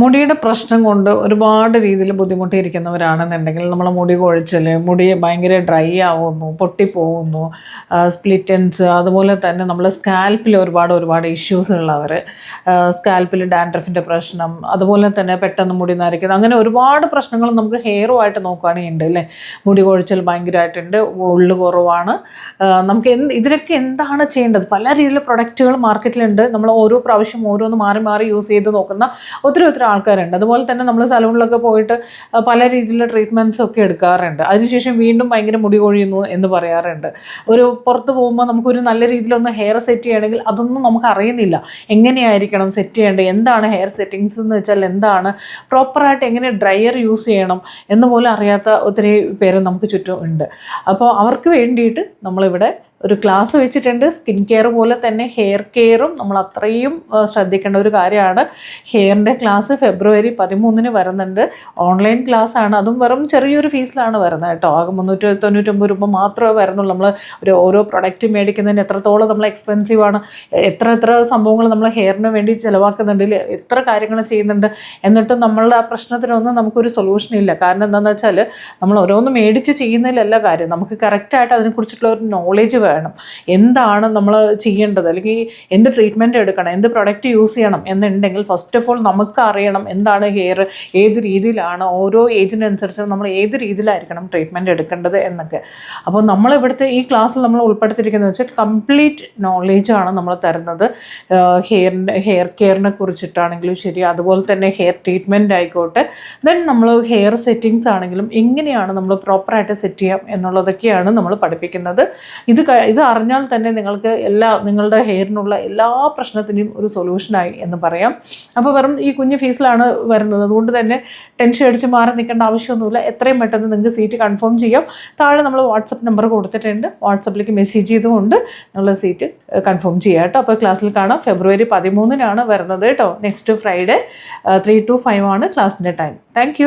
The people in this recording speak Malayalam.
മുടിയുടെ പ്രശ്നം കൊണ്ട് ഒരുപാട് രീതിയിൽ ബുദ്ധിമുട്ടിയിരിക്കുന്നവരാണെന്നുണ്ടെങ്കിൽ നമ്മളെ മുടി കൊഴിച്ചൽ, മുടി ഭയങ്കര ഡ്രൈ ആവുന്നു, പൊട്ടിപ്പോകുന്നു, സ്പ്ലിറ്റൻസ്, അതുപോലെ തന്നെ നമ്മൾ സ്കാൽപ്പിൽ ഒരുപാട് ഇഷ്യൂസ് ഉള്ളവർ, സ്കാൽപ്പിൽ ഡാൻഡ്രഫിൻ്റെ പ്രശ്നം, അതുപോലെ തന്നെ പെട്ടെന്ന് മുടി നരയ്ക്കുന്നത്, അങ്ങനെ ഒരുപാട് പ്രശ്നങ്ങൾ നമുക്ക് ഹെയറുമായിട്ട് നോക്കുകയാണെങ്കിൽ ഉണ്ട് അല്ലേ. മുടി കൊഴിച്ചൽ ഭയങ്കരമായിട്ടുണ്ട്, ഉള്ളു കുറവാണ്. നമുക്ക് ഇതിനൊക്കെ എന്താണ് ചെയ്യേണ്ടത്? പല രീതിയിലുള്ള പ്രൊഡക്റ്റുകൾ മാർക്കറ്റിലുണ്ട്. നമ്മൾ ഓരോ പ്രാവശ്യം ഓരോന്ന് മാറി യൂസ് ചെയ്ത് നോക്കുന്ന ഒത്തിരി ആൾക്കാരുണ്ട്. അതുപോലെ തന്നെ നമ്മൾ സലൂണിലൊക്കെ പോയിട്ട് പല രീതിയിലുള്ള ട്രീറ്റ്മെൻറ്റ്സ് ഒക്കെ എടുക്കാറുണ്ട്. അതിനുശേഷം വീണ്ടും ഭയങ്കര മുടി കൊഴിയുന്നു എന്ന് പറയാറുണ്ട്. ഒരു പുറത്ത് പോകുമ്പോൾ നമുക്കൊരു നല്ല രീതിയിലൊന്ന് ഹെയർ സെറ്റ് ചെയ്യണമെങ്കിൽ അതൊന്നും നമുക്ക് അറിയുന്നില്ല. എങ്ങനെയായിരിക്കണം സെറ്റ് ചെയ്യേണ്ടത്, എന്താണ് ഹെയർ സെറ്റിങ്സ് എന്ന് വെച്ചാൽ എന്താണ്, പ്രോപ്പറായിട്ട് എങ്ങനെ ഡ്രയർ യൂസ് ചെയ്യണം എന്ന് പോലും അറിയാത്ത ഒത്തിരി പേര് നമുക്ക് ചുറ്റും ഉണ്ട്. അപ്പോൾ അവർക്ക് വേണ്ടിയിട്ട് നമ്മളിവിടെ ഒരു ക്ലാസ് വെച്ചിട്ടുണ്ട്. സ്കിൻ കെയർ പോലെ തന്നെ ഹെയർ കെയറും നമ്മൾ അത്രയും ശ്രദ്ധിക്കേണ്ട ഒരു കാര്യമാണ്. ഹെയറിൻ്റെ ക്ലാസ് ഫെബ്രുവരി 13 വരുന്നുണ്ട്. ഓൺലൈൻ ക്ലാസ്സാണ്. അതും വെറും ചെറിയൊരു ഫീസിലാണ് വരുന്നത് കേട്ടോ. ആകെ 399 രൂപ മാത്രമേ വരുന്നുള്ളൂ. നമ്മൾ ഓരോ പ്രൊഡക്റ്റ് മേടിക്കുന്നതിന് എത്രത്തോളം നമ്മൾ എക്സ്പെൻസീവാണ്, എത്ര സംഭവങ്ങൾ നമ്മൾ ഹെയറിന് വേണ്ടി ചിലവാക്കുന്നുണ്ട്, എത്ര കാര്യങ്ങൾ ചെയ്യുന്നുണ്ട്. എന്നിട്ടും നമ്മളുടെ ആ പ്രശ്നത്തിനൊന്നും നമുക്കൊരു സൊല്യൂഷൻ ഇല്ല. കാരണം എന്താണെന്ന് വെച്ചാൽ നമ്മൾ ഓരോന്ന് മേടിച്ച് ചെയ്യുന്നതിലല്ല കാര്യം. നമുക്ക് കറക്റ്റായിട്ട് അതിനെക്കുറിച്ചിട്ടുള്ള ഒരു നോളേജ് വേണം. എന്താണ് നമ്മൾ ചെയ്യേണ്ടത്, അല്ലെങ്കിൽ എന്ത് ട്രീറ്റ്മെൻറ്റ് എടുക്കണം, എന്ത് പ്രൊഡക്റ്റ് യൂസ് ചെയ്യണം എന്നുണ്ടെങ്കിൽ ഫസ്റ്റ് ഓഫ് ഓൾ നമുക്ക് അറിയണം എന്താണ് ഹെയർ, ഏത് രീതിയിലാണ്, ഓരോ ഏജിനനുസരിച്ച് നമ്മൾ ഏത് രീതിയിലായിരിക്കണം ട്രീറ്റ്മെൻറ്റ് എടുക്കേണ്ടത് എന്നൊക്കെ. അപ്പോൾ നമ്മളിവിടുത്തെ ഈ ക്ലാസ്സിൽ നമ്മൾ ഉൾപ്പെടുത്തിയിരിക്കുന്നത് വെച്ചാൽ കംപ്ലീറ്റ് നോളേജാണ് നമ്മൾ തരുന്നത്. ഹെയർ കെയറിനെ കുറിച്ചിട്ടാണെങ്കിലും ശരി, അതുപോലെ തന്നെ ഹെയർ ട്രീറ്റ്മെൻറ്റ് ആയിക്കോട്ടെ, ദെൻ നമ്മൾ ഹെയർ സെറ്റിങ്സ് ആണെങ്കിലും എങ്ങനെയാണ് നമ്മൾ പ്രോപ്പറായിട്ട് സെറ്റ് ചെയ്യാം എന്നുള്ളതൊക്കെയാണ് നമ്മൾ പഠിപ്പിക്കുന്നത്. ഇത് അറിഞ്ഞാൽ തന്നെ നിങ്ങൾക്ക് നിങ്ങളുടെ ഹെയറിനുള്ള എല്ലാ പ്രശ്നത്തിനും ഒരു സൊല്യൂഷനായി എന്ന് പറയാം. അപ്പോൾ വെറും ഈ കുഞ്ഞു ഫീസിലാണ് വരുന്നത്. അതുകൊണ്ട് തന്നെ ടെൻഷൻ അടിച്ച് മാറി നിൽക്കേണ്ട ആവശ്യമൊന്നുമില്ല. എത്രയും പെട്ടെന്ന് നിങ്ങൾക്ക് സീറ്റ് കൺഫേം ചെയ്യാം. താഴെ നമ്മൾ വാട്സപ്പ് നമ്പർ കൊടുത്തിട്ടുണ്ട്. വാട്സപ്പിലേക്ക് മെസ്സേജ് ചെയ്തുകൊണ്ട് നിങ്ങൾ സീറ്റ് കൺഫേം ചെയ്യാം കേട്ടോ. അപ്പോൾ ക്ലാസ്സിൽ കാണാം. ഫെബ്രുവരി 13 വരുന്നത് കേട്ടോ. നെക്സ്റ്റ് ഫ്രൈഡേ 3 to 5 ആണ് ക്ലാസ്സിൻ്റെ ടൈം. താങ്ക്